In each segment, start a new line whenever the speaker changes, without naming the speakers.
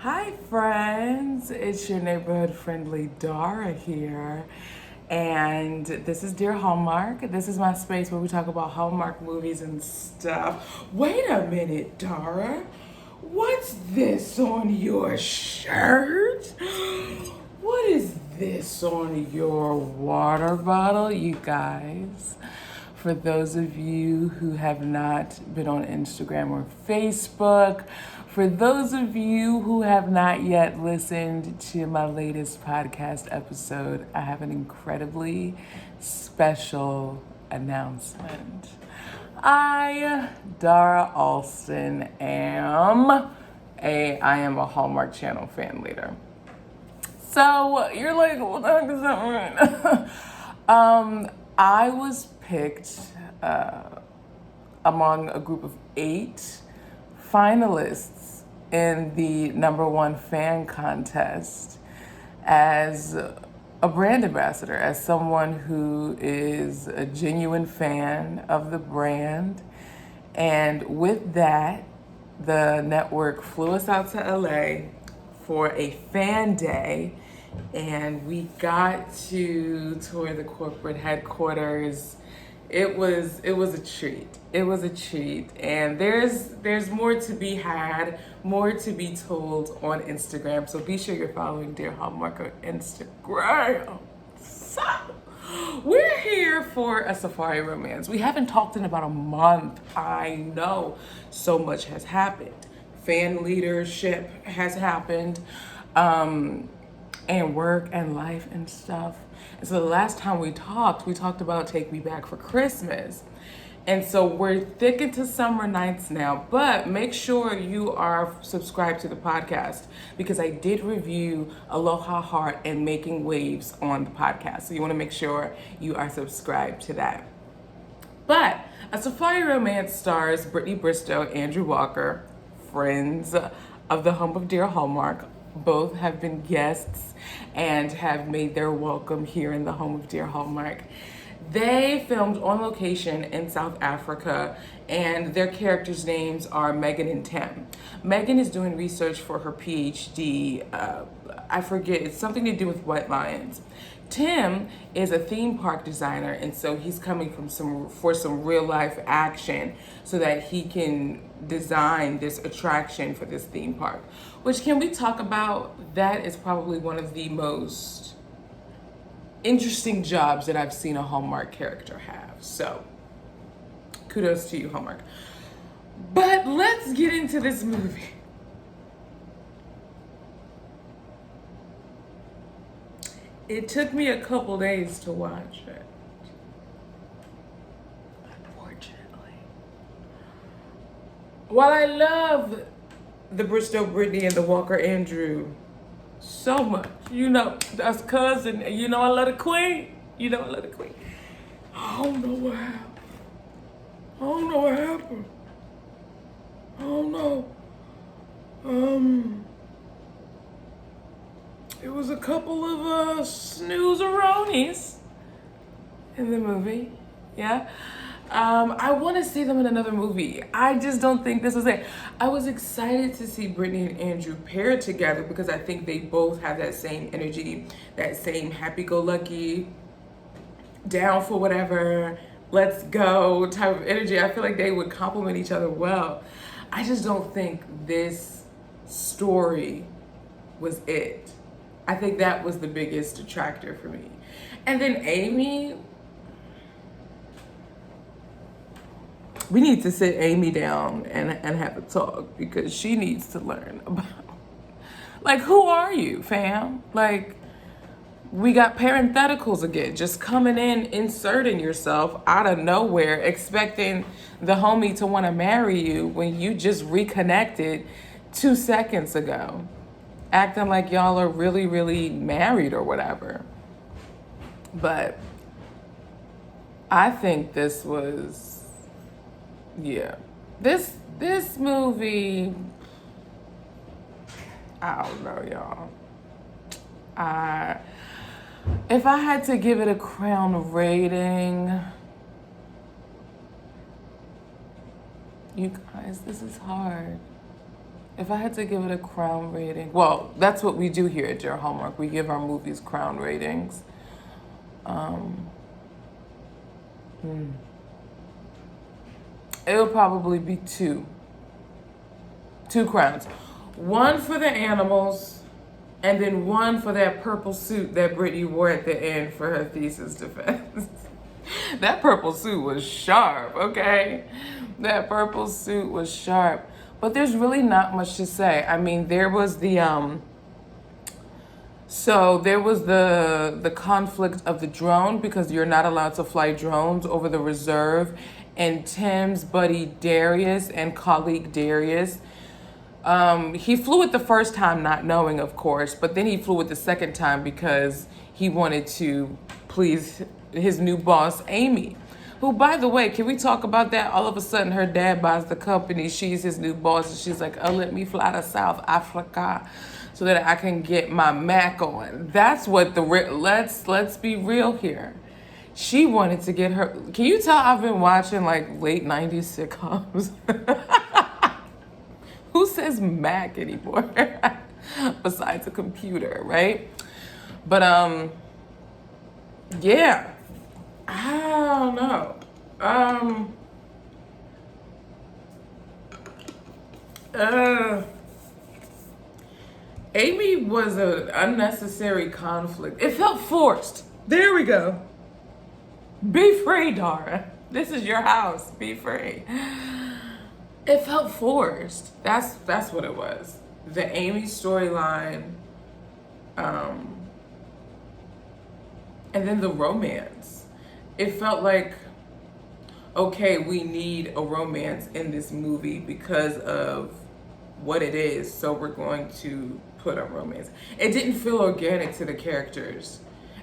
Hi, friends. It's your neighborhood friendly Dara here. And this is Dear Hallmark. This is my space where we talk about Hallmark movies and stuff. Wait a minute, Dara. What's this on your shirt? What is this on your water bottle, you guys? For those of you who have not been on Instagram or Facebook, for those of you who have not yet listened to my latest podcast episode, I have an incredibly special announcement. I, Dara Alston, I am a Hallmark Channel fan leader. So you're like, what the heck does that mean? I was picked among a group of 8 finalists in the #1 fan contest as a brand ambassador, as someone who is a genuine fan of the brand. And with that, the network flew us out to LA for a fan day, and we got to tour the corporate headquarters. It was a treat. It was a treat, and there's more to be had, more to be told on Instagram. So be sure you're following Dear Hallmark on Instagram. So we're here for a safari romance. We haven't talked in about a month. I know so much has happened. Fan leadership has happened, and work and life and stuff. And so the last time we talked about Take Me Back for Christmas. And so we're thick into summer nights now, but make sure you are subscribed to the podcast because I did review Aloha Heart and Making Waves on the podcast. So you want to make sure you are subscribed to that. But A Safari Romance stars Brittany Bristow, Andrew Walker, friends of the home of Dear Hallmark. Both have been guests and have made their welcome here in the home of Dear Hallmark. They filmed on location in South Africa, and their characters' names are Megan and Tim. Megan is doing research for her PhD. I forget, it's something to do with white lions. Tim is a theme park designer, and so he's coming for some real life action so that he can design this attraction for this theme park. Which, can we talk about? That is probably one of the most interesting jobs that I've seen a Hallmark character have. So kudos to you, Hallmark. But let's get into this movie. It took me a couple days to watch it, unfortunately. While I love the Bristow Brittany and the Walker Andrew so much, you know, that's cousin, you know I love the queen. You know I love the queen. I don't know what happened. I don't know what happened. I don't know. It was a couple of snooze-a-ronies in the movie, yeah. I want to see them in another movie. I just don't think this was it. I was excited to see Brittany and Andrew paired together because I think they both have that same energy, that same happy-go-lucky, down for whatever, let's go type of energy. I feel like they would complement each other well. I just don't think this story was it. I think that was the biggest detractor for me. And then Amy, we need to sit Amy down and have a talk because she needs to learn about, like, who are you, fam? Like, we got parentheticals again, just coming in, inserting yourself out of nowhere, expecting the homie to want to marry you when you just reconnected 2 seconds ago, acting like y'all are really, really married or whatever. But I think this was, yeah, this movie, I don't know, y'all. If I had to give it a crown rating, you guys, this is hard. If I had to give it a crown rating, well, that's what we do here at Dear Hallmark. We give our movies crown ratings. Um, It'll probably be two crowns. One for the animals, and then one for that purple suit that Brittany wore at the end for her thesis defense. That purple suit was sharp, okay? That purple suit was sharp. But there's really not much to say. I mean, there was the conflict of the drone, because you're not allowed to fly drones over the reserve, and Tim's buddy Darius and colleague Darius, he flew it the first time not knowing, of course, but then he flew it the second time because he wanted to please his new boss, Amy. Who, by the way, can we talk about that? All of a sudden, her dad buys the company. She's his new boss, and she's like, "Oh, let me fly to South Africa so that I can get my Mac on." That's what let's be real here. She wanted to get her. Can you tell I've been watching like late '90s sitcoms? Who says Mac anymore? Besides a computer, right? But yeah. I don't know. Amy was an unnecessary conflict. It felt forced. There we go. Be free, Dara. This is your house. Be free. It felt forced. That's what it was. The Amy storyline, and then the romance. It felt like, okay, we need a romance in this movie because of what it is, so we're going to put a romance. It didn't feel organic to the characters,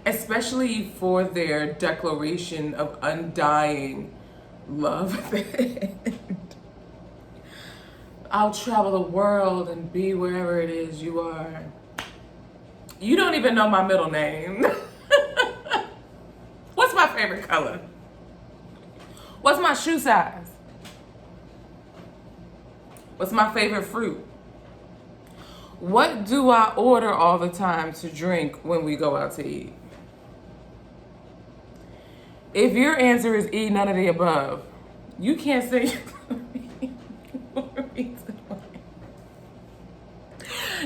especially for their declaration of undying love. I'll travel the world and be wherever it is you are. You don't even know my middle name. What's my favorite color? What's my shoe size? What's my favorite fruit? What do I order all the time to drink when we go out to eat? If your answer is E, none of the above, you can't say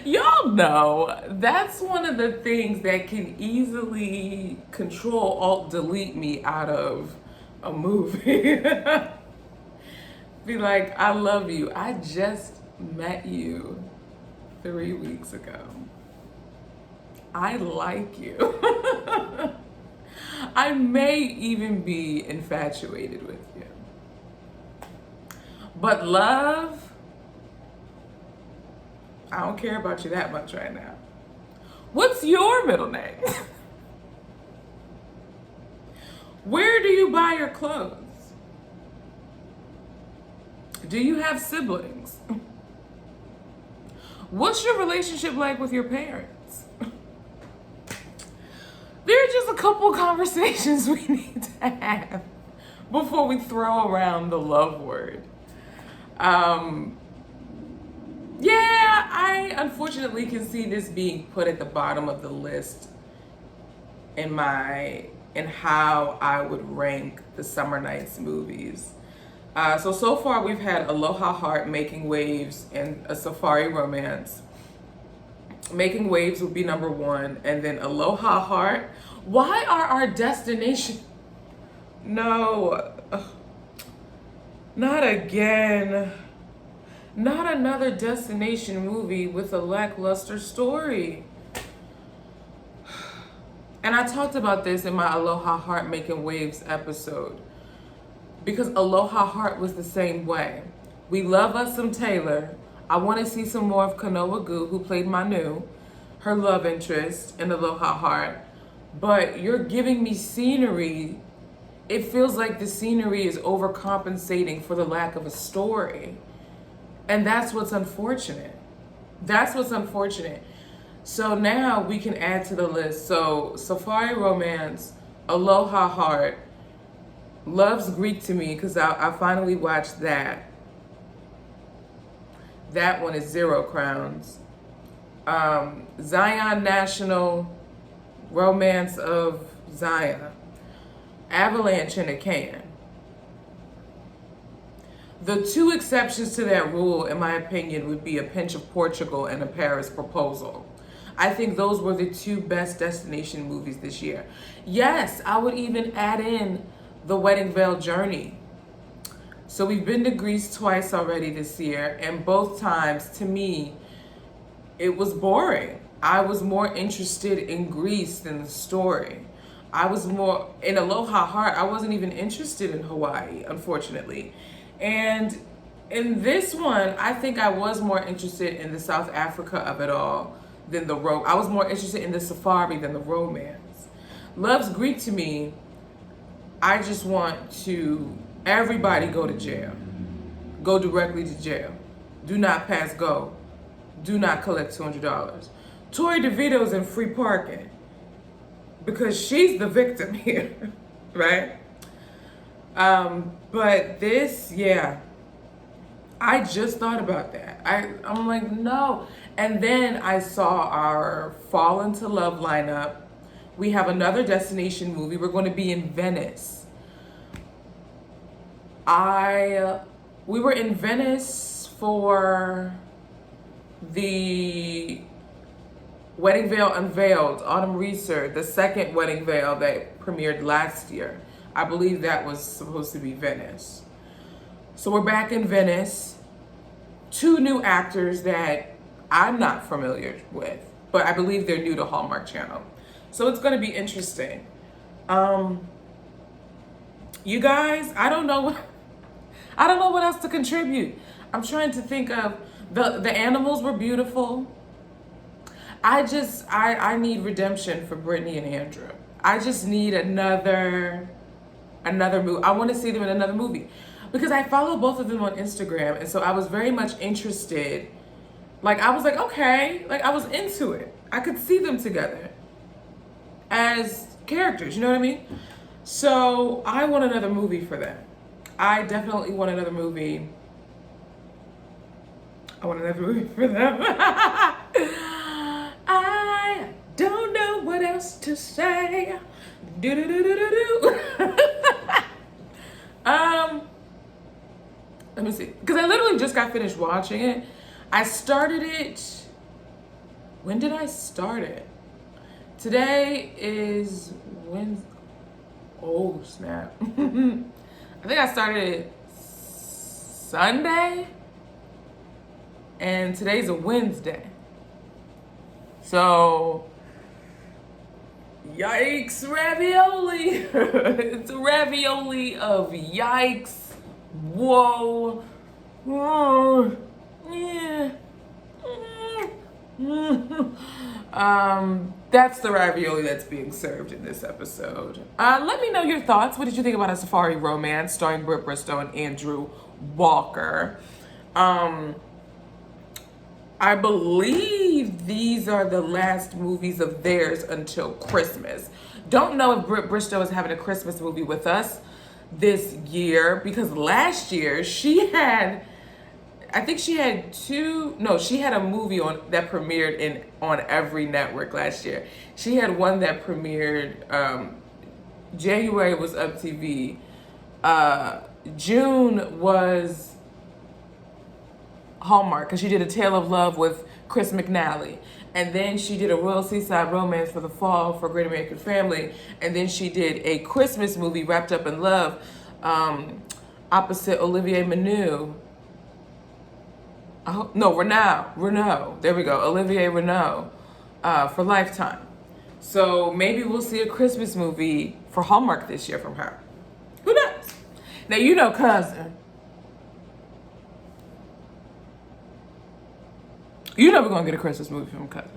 y'all know that's one of the things that can easily control, alt, delete me out of a movie. Be like, I love you. I just met you 3 weeks ago. I like you. I may even be infatuated with you. But love, I don't care about you that much right now. What's your middle name? Where do you buy your clothes? Do you have siblings? What's your relationship like with your parents? There are just a couple conversations we need to have before we throw around the love word. Yeah, I unfortunately can see this being put at the bottom of the list in how I would rank the Summer Nights movies. So far we've had Aloha Heart, Making Waves, and A Safari Romance. Making Waves would be number 1, and then Aloha Heart. Why are our destination? No, not again. Not another destination movie with a lackluster story. And I talked about this in my Aloha Heart Making Waves episode, because Aloha Heart was the same way. We love us some Taylor. I want to see some more of Kanoa Gu, who played Manu, her love interest in Aloha Heart. But you're giving me scenery. It feels like the scenery is overcompensating for the lack of a story. And that's what's unfortunate. That's what's unfortunate. So now we can add to the list. So Safari Romance, Aloha Heart, Love's Greek to me, because I finally watched that. That one is 0 crowns. Zion National, Romance of Zion. Avalanche in a can. The 2 exceptions to that rule, in my opinion, would be A Pinch of Portugal and A Paris Proposal. I think those were the 2 best destination movies this year. Yes, I would even add in The Wedding Veil Journey. So we've been to Greece twice already this year, and both times, to me, it was boring. I was more interested in Greece than the story. I was more in Aloha Heart. I wasn't even interested in Hawaii, unfortunately. And in this one, I think I was more interested in the South Africa of it all than I was more interested in the safari than the romance. Love's Greek to me, I just want to, everybody go to jail. Go directly to jail. Do not pass go. Do not collect $200. Tori DeVito's in free parking because she's the victim here, right? But this, yeah, I just thought about that. I'm like, no. And then I saw our Fall into Love lineup. We have another destination movie. We're going to be in Venice. We were in Venice for the Wedding Veil Unveiled, Autumn Reeser, the second Wedding Veil that premiered last year. I believe that was supposed to be Venice. So we're back in Venice. 2 new actors that I'm not familiar with, but I believe they're new to Hallmark Channel. So it's going to be interesting. You guys, I don't know what else to contribute. I'm trying to think of the animals were beautiful. I need redemption for Brittany and Andrew. I just need another movie. I want to see them in another movie because I follow both of them on Instagram, and so I was very much interested. Like, I was like, okay, like I was into it. I could see them together as characters, you know what I mean? So I want another movie for them. I definitely want another movie. I want another movie for them. I don't know what else to say. Let me see. Because I literally just got finished watching it. I started it. When did I start it? Today is Wednesday. Oh, snap. I think I started it Sunday. And today's a Wednesday. So, yikes, ravioli. It's a ravioli of yikes. Whoa. Oh, yeah. That's the ravioli that's being served in this episode. Let me know your thoughts. What did you think about A Safari Romance starring Britt Bristow and Andrew Walker? I believe these are the last movies of theirs until Christmas. Don't know if Britt Bristow is having a Christmas movie with us this year, because last year she had a movie that premiered on every network last year. She had one that premiered, January was Up TV, June was Hallmark, because she did A Tale of Love with Chris McNally. And then she did a Royal Seaside Romance for the fall for Great American Family. And then she did a Christmas movie, Wrapped Up in Love, opposite Olivier Manu. Renault. There we go. Olivier Renault for Lifetime. So maybe we'll see a Christmas movie for Hallmark this year from her. Who knows? Now, you know, cousin. You know we're going to get a Christmas movie from cousin.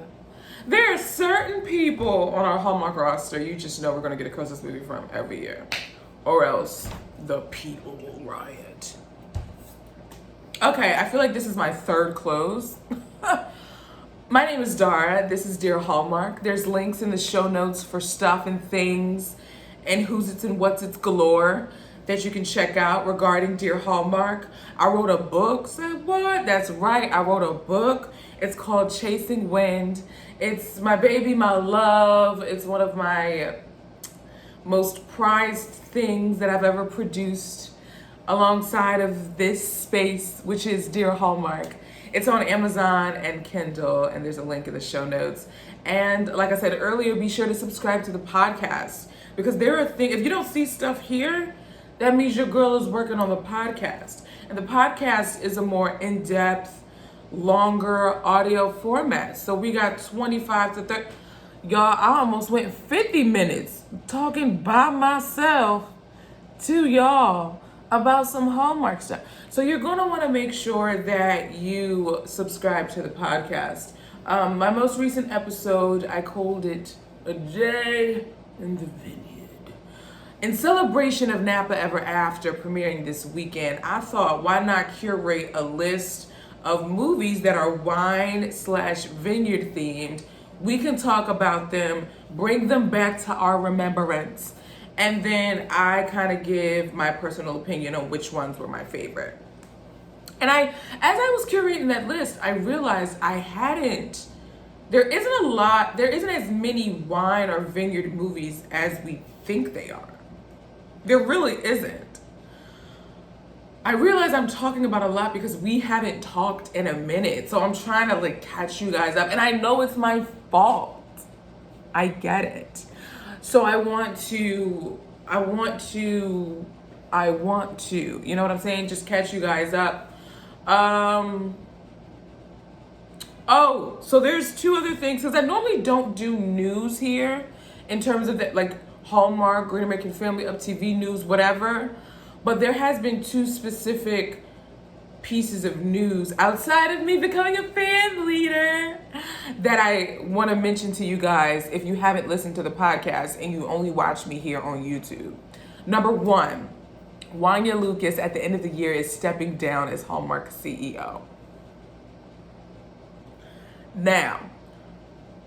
There are certain people on our Hallmark roster you just know we're going to get a Christmas movie from every year. Or else the people will riot. Okay, I feel like this is my third close. My name is Dara. This is Dear Hallmark. There's links in the show notes for stuff and things and who's it's and what's it's galore. that you can check out regarding Dear Hallmark. I wrote a book. Say what? That's right. I wrote a book. It's called Chasing Wind. It's my baby, my love. It's one of my most prized things that I've ever produced alongside of this space, which is Dear Hallmark. It's on Amazon and Kindle, and there's a link in the show notes. And like I said earlier, be sure to subscribe to the podcast, because there are things, if you don't see stuff here, that means your girl is working on the podcast. And the podcast is a more in-depth, longer audio format. So we got 25 to 30. Y'all, I almost went 50 minutes talking by myself to y'all about some Hallmark stuff. So you're going to want to make sure that you subscribe to the podcast. My most recent episode, I called it A Day in the Vineyard. In celebration of Napa Ever After premiering this weekend, I thought, why not curate a list of movies that are wine/vineyard themed? We can talk about them, bring them back to our remembrance, and then I kind of give my personal opinion on which ones were my favorite. And as I was curating that list, I realized there isn't as many wine or vineyard movies as we think they are. There really isn't. I realize I'm talking about a lot because we haven't talked in a minute. So I'm trying to catch you guys up. And I know it's my fault. I get it. So I want to, you know what I'm saying? Just catch you guys up. Oh, so there's two other things, because I normally don't do news here in terms of that, Hallmark, Great American Family, Up TV news, whatever. But there has been two specific pieces of news outside of me becoming a fan leader that I want to mention to you guys if you haven't listened to the podcast and you only watch me here on YouTube. Number one, Wanya Lucas at the end of the year is stepping down as Hallmark CEO. Now,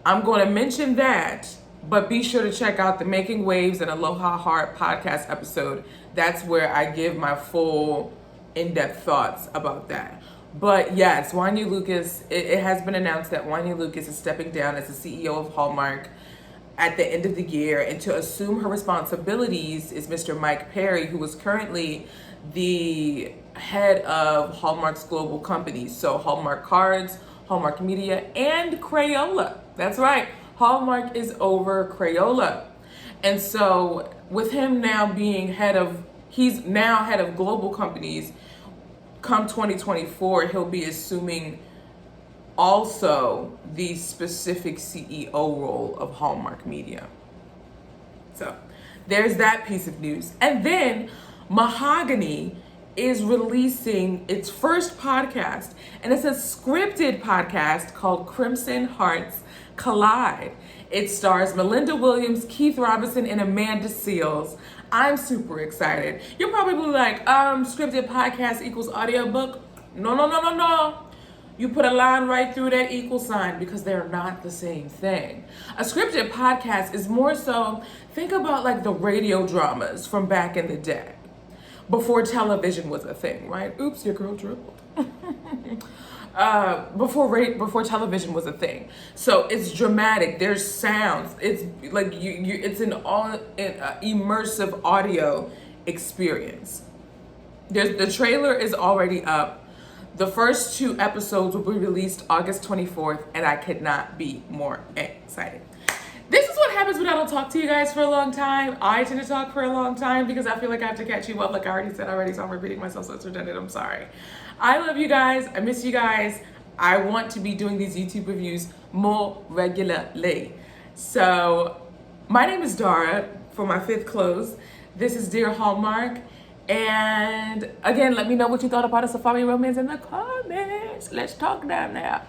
I'm going to mention that, but be sure to check out the Making Waves and Aloha Heart podcast episode. That's where I give my full in-depth thoughts about that. But yes, Wanya Lucas, it has been announced that Wanya Lucas is stepping down as the CEO of Hallmark at the end of the year, and to assume her responsibilities is Mr. Mike Perry, who is currently the head of Hallmark's global companies. So Hallmark Cards, Hallmark Media, and Crayola. That's right, Hallmark is over Crayola. And so with him now being he's now head of global companies, come 2024, he'll be assuming also the specific CEO role of Hallmark Media. So there's that piece of news. And then Mahogany is releasing its first podcast, and it's a scripted podcast called Crimson Hearts Collide. It stars Melinda Williams, Keith Robinson, and Amanda Seales. I'm super excited. You're probably like, scripted podcast equals audiobook. No. You put a line right through that equal sign, because they're not the same thing. A scripted podcast is more so, think about the radio dramas from back in the day, before television was a thing, right? Oops, your girl dribbled. Before television was a thing. So it's dramatic, there's sounds, it's it's an immersive audio experience. The trailer is already up. The first 2 episodes will be released August 24th, and I could not be more excited. This is what happens when I don't talk to you guys for a long time. I tend to talk for a long time because I feel like I have to catch you up, like I already said already, so I'm repeating myself, so it's redundant. I'm sorry. I love you guys. I miss you guys. I want to be doing these YouTube reviews more regularly. So my name is Dara for my 5th close. This is Dear Hallmark. And again, let me know what you thought about a safari romance in the comments. Let's talk down there.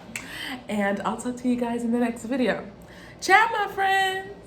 And I'll talk to you guys in the next video. Ciao, my friends.